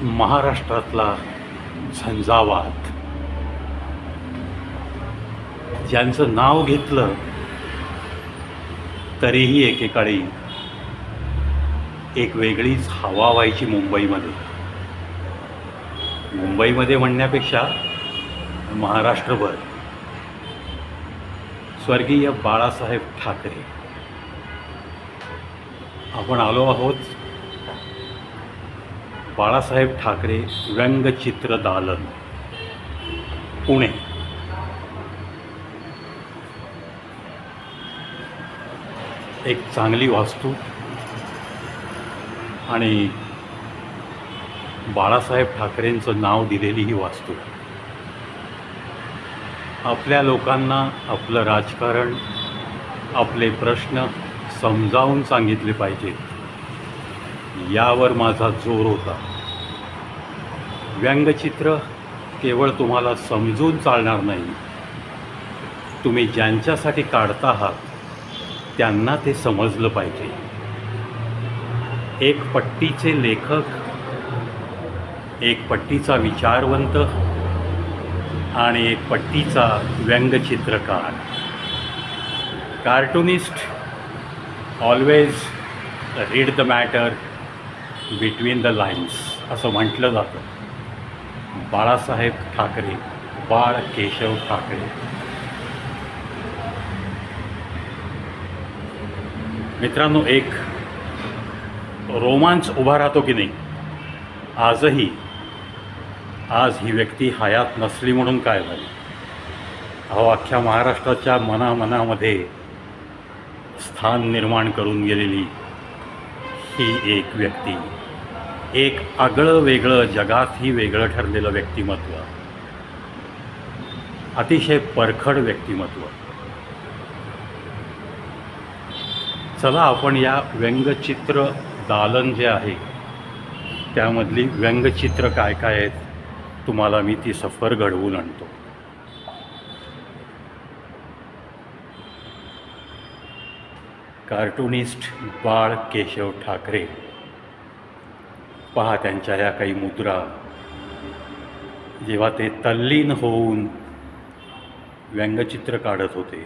महाराष्ट्रातला झंझावात, ज्यांचं नाव घेतलं तरीही एकेकाळी एक वेगळीच हवा व्हायची मुंबईमध्ये म्हणण्यापेक्षा महाराष्ट्रभर. स्वर्गीय बाळासाहेब ठाकरे. आपण आलो आहोत बाळासाहेब ठाकरे व्यंगचित्र दालन, पुणे. एक चांगली वास्तू आणि बाळासाहेब ठाकरेंचं नाव दिलेली ही वास्तू आपल्या लोकांना आपलं राजकारण, आपले प्रश्न समजावून सांगितले पाहिजेत, यावर माझा जोर होता. व्यंगचित्र केवळ तुम्हाला समजून चालणार नाही, तुम्ही ज्यांच्यासाठी काढता आहात त्यांना ते समजलं पाहिजे. एक पट्टीचे लेखक, एक पट्टीचा विचारवंत आणि एक पट्टीचा व्यंगचित्रकार. Cartoonist always read the matter between the lines असं म्हटलं जातं. बाळासाहेब ठाकरे, बाळ केशव ठाकरे. मित्रांनो, एक रोमांच उभा राहतो की नाही आजही. आज ही व्यक्ती हयात नसली म्हणून काय झाली? अहो, अख्ख्या महाराष्ट्राच्या मनामध्ये स्थान निर्माण करून गेलेली ही एक व्यक्ती, एक आगळं वेगळं, जगातही वेगळं ठरलेलं व्यक्तिमत्व, अतिशय परखड व्यक्तिमत्व. चला आपण या व्यंगचित्र दालन जे आहे त्यामधली व्यंगचित्र काय काय आहेत तुम्हाला मी ती सफर घडवून आणतो. कार्टूनिस्ट बाळ केशव ठाकरे. पहा त्यांच्या ह्या काही मुद्रा, जेव्हा ते तल्लीन होऊन व्यंगचित्र काढत होते.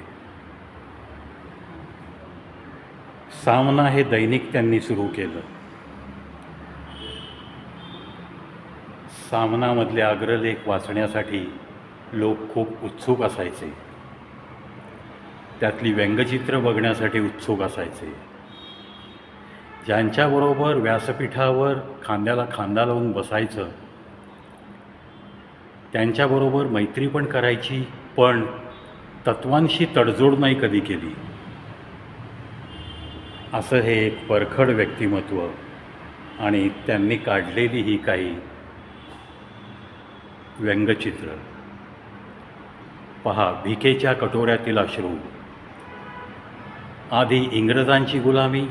सामना हे दैनिक त्यांनी सुरू केलं. सामनामधले अग्रलेख वाचण्यासाठी लोक खूप उत्सुक असायचे, त्यातली व्यंगचित्र बघण्यासाठी उत्सुक असायचे. ज्यांच्याबरोबर व्यासपीठावर खांद्याला खांदा लावून बसायचं त्यांच्याबरोबर मैत्री पण करायची, पण तत्वांशी तडजोड नाही कधी केली. असं हे एक परखड व्यक्तिमत्व आणि त्यांनी काढलेली ही काही व्यंगचित्र. पहा, भिकेच्या कटोऱ्यातील अश्रू, आधी इंग्रजांची गुलामी,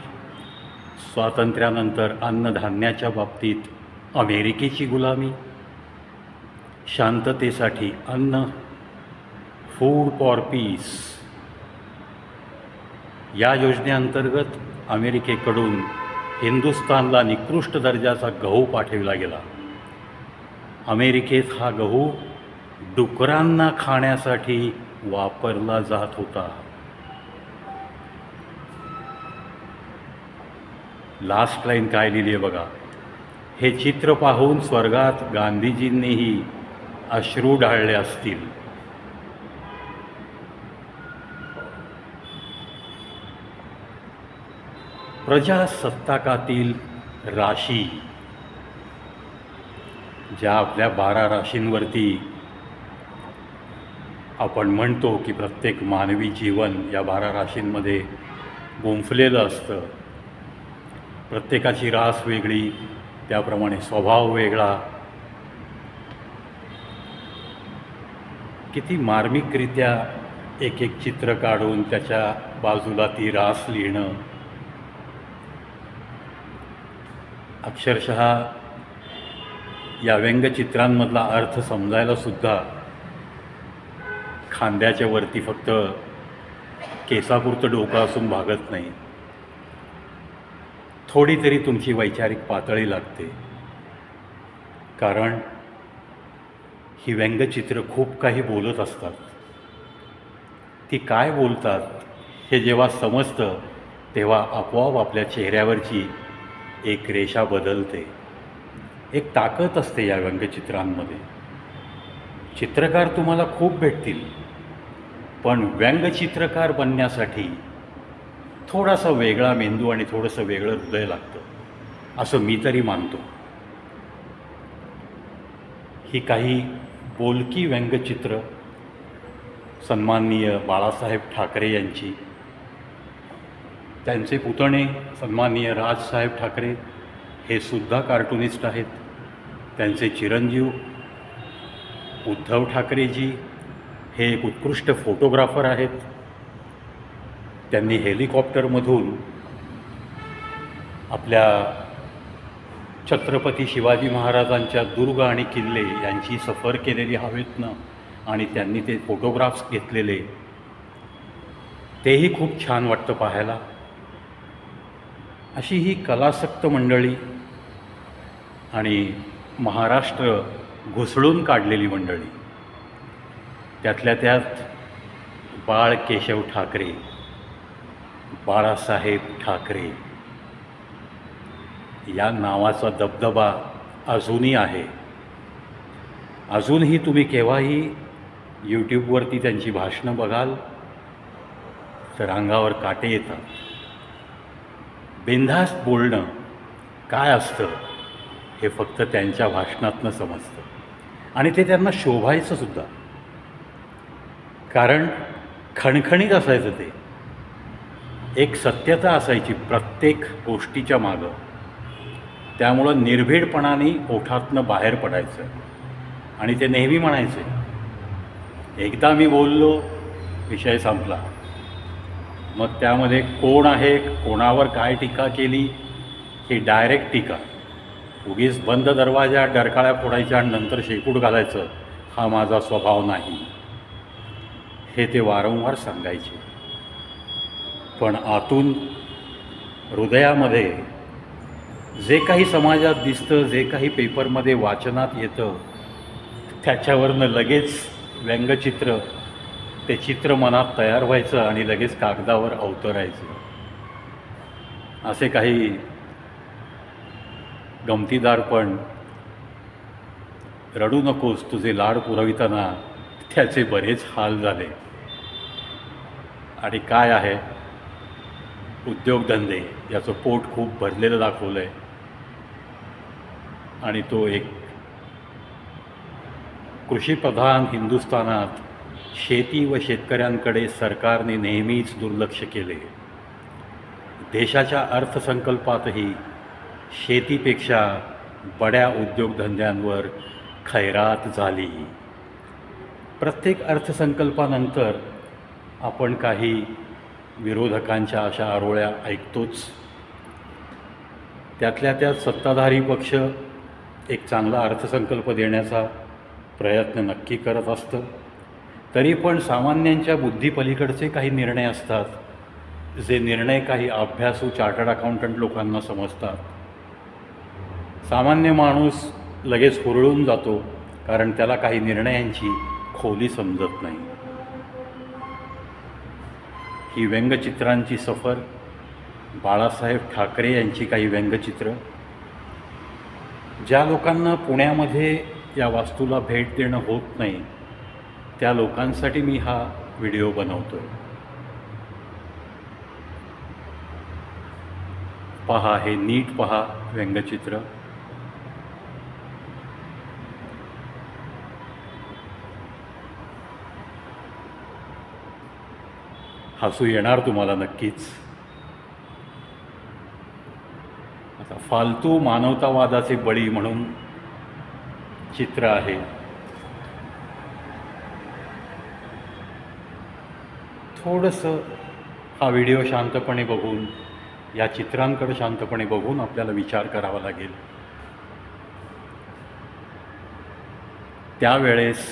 स्वातंत्र्यानंतर अन्नधान्याच्या बाबतीत अमेरिकेची गुलामी, शांततेसाठी अन्न, फूड फॉर पीस या योजनेअंतर्गत अमेरिकेकडून हिंदुस्थानला निकृष्ट दर्जाचा गहू पाठविला गेला. अमेरिकेत हा गहू डुकरांना खाण्यासाठी वापरला जात होता. लास्ट लाईन काय लिहिली आहे बघा. हे चित्र पाहून स्वर्गात गांधीजींनीही अश्रू ढाळले असतील. प्रजासत्ताकातील राशी, ज्या आपल्या 12 राशींवरती आपण म्हणतो की प्रत्येक मानवी जीवन या 12 राशींमध्ये गुंफलेलं असतं. प्रत्येकाची रास वेगळी, त्याप्रमाणे स्वभाव वेगळा. किती मार्मिकरित्या एक एक चित्र काढून त्याच्या बाजूला ती रास लिहिणं. अक्षरशः या व्यंगचित्रांमधला अर्थ समजायला सुद्धा खांद्याच्या वरती फक्त केसापुरतं डोकं असून भागत नाही. थोडी तरी तुमची वैचारिक पातळी लागते. कारण ही व्यंगचित्र खूप काही बोलत असतात. ती काय बोलतात हे जेव्हा समजतं तेव्हा आपोआप आपल्या चेहऱ्यावरची एक रेषा बदलते. एक ताकद असते या व्यंगचित्रांमध्ये. चित्रकार तुम्हाला खूप भेटतील, पण व्यंगचित्रकार बनण्यासाठी थोडासा वेगळा मेंदू आणि थोडंसं वेगळं हृदय लागतं, असं मी तरी मानतो. ही काही बोलकी व्यंगचित्र सन्माननीय बाळासाहेब ठाकरे यांची, त्यांचे पुतणे सन्माननीय राजसाहेब ठाकरे हे सुद्धा कार्टुनिस्ट आहेत. त्यांचे चिरंजीव उद्धव ठाकरेजी हे एक उत्कृष्ट फोटोग्राफर आहेत. त्यांनी हेलिकॉप्टरमधून आपल्या छत्रपती शिवाजी महाराजांच्या दुर्ग आणि किल्ले यांची सफर केलेली हवेतनं आणि त्यांनी ते फोटोग्राफ्स घेतलेले, तेही खूप छान वाटतं पाहायला. अशी ही कलासक्त मंडळी आणि महाराष्ट्र घुसळून काढलेली मंडळी, त्यातल्या त्यात बाळ केशव ठाकरे, बाळासाहेब ठाकरे या नावाचा दबदबा अजूनही आहे. अजूनही तुम्ही केव्हाही यूट्यूबवरती त्यांची भाषणं बघाल तर अंगावर काटे येतात. बिनधास्त बोलणं काय असतं हे फक्त त्यांच्या भाषणातनं समजतं आणि ते त्यांना शोभायचं सुद्धा, कारण खणखणीत असायचं ते. एक सत्यता असायची प्रत्येक गोष्टीच्या मागं. त्यामुळं निर्भीडपणाने ओठातनं बाहेर पडायचं आणि ते नेहमी म्हणायचे, एकदा मी बोललो विषय संपला. मग त्यामध्ये कोण आहे, कोणावर काय टीका केली, ही डायरेक्ट टीका. उगीच बंद दरवाजा डरकाळ्या फोडायच्या आणि नंतर शेपूट घालायचं हा माझा स्वभाव नाही, हे ते वारंवार सांगायचे. पण आतून हृदयामध्ये जे काही समाजात दिसतं, जे काही पेपरमध्ये वाचनात येतं, त्याच्यावरनं लगेच व्यंगचित्र, ते चित्र मनात तयार व्हायचं आणि लगेच कागदावर अवतरायचं. असे काही गमतीदार पण रडू नकोस तुझे लाड पुरविताना त्याचे बरेच हाल झाले. आणि काय आहे, उद्योगधंदे याचं पोट खूप भरलेलं दाखवलं आहे आणि तो एक कृषीप्रधान हिंदुस्थानात शेती व शेतकऱ्यांकडे सरकारने नेहमीच दुर्लक्ष केले. देशाच्या अर्थसंकल्पातही शेतीपेक्षा बड्या उद्योगधंद्यांवर खैरात झाली. प्रत्येक अर्थसंकल्पानंतर आपण काही विरोधकांच्या अशा आरोळ्या ऐकतोच. त्यातल्या त्यात सत्ताधारी पक्ष एक चांगला अर्थसंकल्प देण्याचा प्रयत्न नक्की करत असतं. तरी पण सामान्यांच्या बुद्धीपलीकडचे काही निर्णय असतात, जे निर्णय काही अभ्यासू चार्टर्ड अकाउंटंट लोकांना समजतात. सामान्य माणूस लगेच हुरळून जातो, कारण त्याला काही निर्णयांची खोली समजत नाही. ही व्यंगचित्रांची सफर, बाळासाहेब ठाकरे यांची काही व्यंगचित्र, ज्या लोकांना पुण्यामध्ये या वास्तूला भेट देणं होत नाही त्या लोकांसाठी मी हा व्हिडिओ बनवतो आहे. पहा, हे नीट पहा व्यंगचित्र. हसू येणार तुम्हाला नक्कीच. आता फालतू मानवतावादाचे बळी म्हणून चित्र आहे. थोडंसं हा व्हिडिओ शांतपणे बघून, या चित्रांकडे शांतपणे बघून आपल्याला विचार करावा लागेल. त्यावेळेस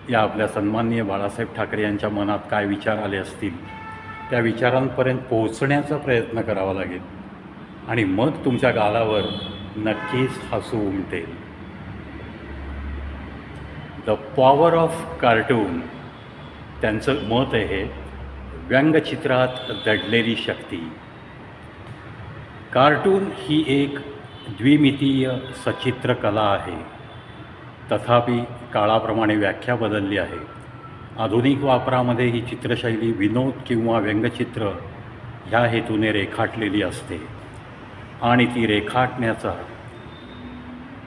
या आपल्या सन्माननीय बाळासाहेब ठाकरे यांच्या मनात काय विचार आले असतील, त्या विचारांपर्यंत पोहोचण्याचा प्रयत्न करावा लागेल आणि मग तुमच्या गालावर नक्कीच हसू उमटेल. द पॉवर ऑफ कार्टून, त्यांचं मत आहे हे, व्यंगचित्रात दडलेली शक्ती. कार्टून ही एक द्विमितीय सचित्र कला आहे. तथापि काळाप्रमाणे व्याख्या बदलली आहे. आधुनिक वापरामध्ये ही चित्रशैली विनोद किंवा व्यंगचित्र ह्या हेतूने रेखाटलेली असते आणि ती रेखाटण्याचा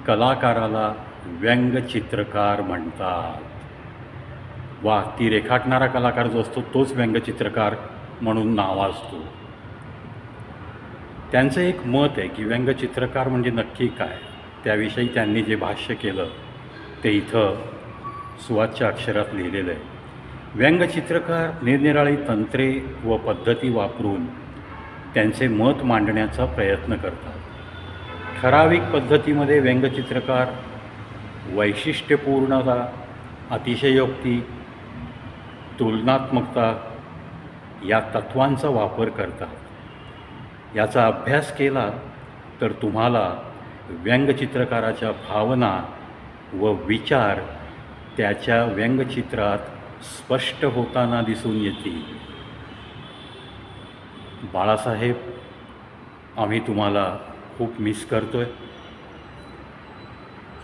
कलाकाराला व्यंगचित्रकार म्हणतात. वा, ती रेखाटणारा कलाकार जो असतो तोच व्यंगचित्रकार म्हणून नावाजतो. त्यांचं एक मत आहे की व्यंगचित्रकार म्हणजे नक्की काय, त्याविषयी त्यांनी जे भाष्य केलं ते इथं सुवाच्य अक्षरात लिहिलेलं आहे. व्यंगचित्रकार निरनिराळी तंत्रे व पद्धती वापरून त्यांचे मत मांडण्याचा प्रयत्न करतात. ठराविक पद्धतीमध्ये व्यंगचित्रकार वैशिष्ट्यपूर्णता, अतिशयोक्ती, तुलनात्मकता या तत्त्वांचा वापर करतात. याचा अभ्यास केला तर तुम्हाला व्यंगचित्रकाराच्या भावना व विचार त्याच्या व्यंगचित्रात स्पष्ट होताना दिसून येतील. बाळासाहेब, आम्ही तुम्हाला खूप मिस करतोय.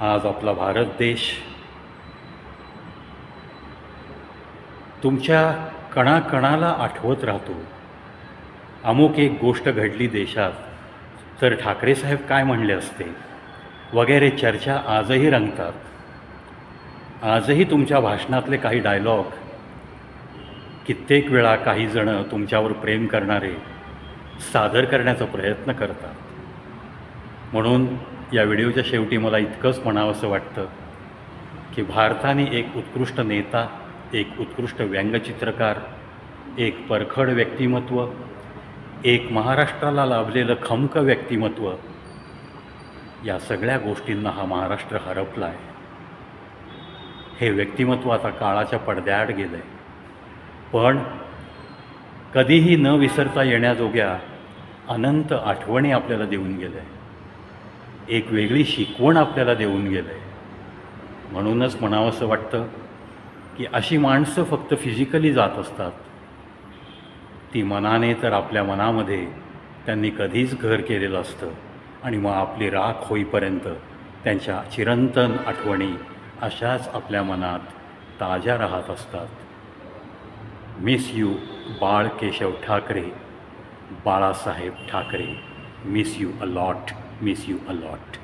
आज आपला भारत देश तुमच्या कणाकणाला आठवत राहतो. अमुक एक गोष्ट घडली देशात तर ठाकरे साहेब काय म्हणले असते वगैरे चर्चा आजही रंगतात. आजही तुमच्या भाषणातले काही डायलॉग कित्येक वेळा काही जणं तुमच्यावर प्रेम करणारे सादर करण्याचा प्रयत्न करतात. म्हणून या व्हिडिओच्या शेवटी मला इतकंच म्हणावंसं वाटतं की भारताने एक उत्कृष्ट नेता, एक उत्कृष्ट व्यंगचित्रकार, एक परखड व्यक्तिमत्व, एक महाराष्ट्राला लाभलेलं खमकं व्यक्तिमत्व, या सगळ्या गोष्टींना हा महाराष्ट्र हरपला आहे. हे व्यक्तिमत्व आता काळाच्या पडद्याआड गेलं आहे, पण कधीही न विसरता येण्याजोग्या अनंत आठवणी आपल्याला देऊन गेलं आहे. एक वेगळी शिकवण आपल्याला देऊन गेलं आहे. म्हणूनच म्हणावंसं वाटतं की अशी माणसं फक्त फिजिकली जात असतात, ती मनाने तर आपल्या मनामध्ये त्यांनी कधीच घर केलेलं असतं आणि मग आपली राख होईपर्यंत त्यांच्या चिरंतन आठवणी अशाच आपल्या मनात ताज्या राहत असतात. Miss you Bal Keshav Thackeray, Balasaheb Thackeray. Miss you a lot, miss you a lot.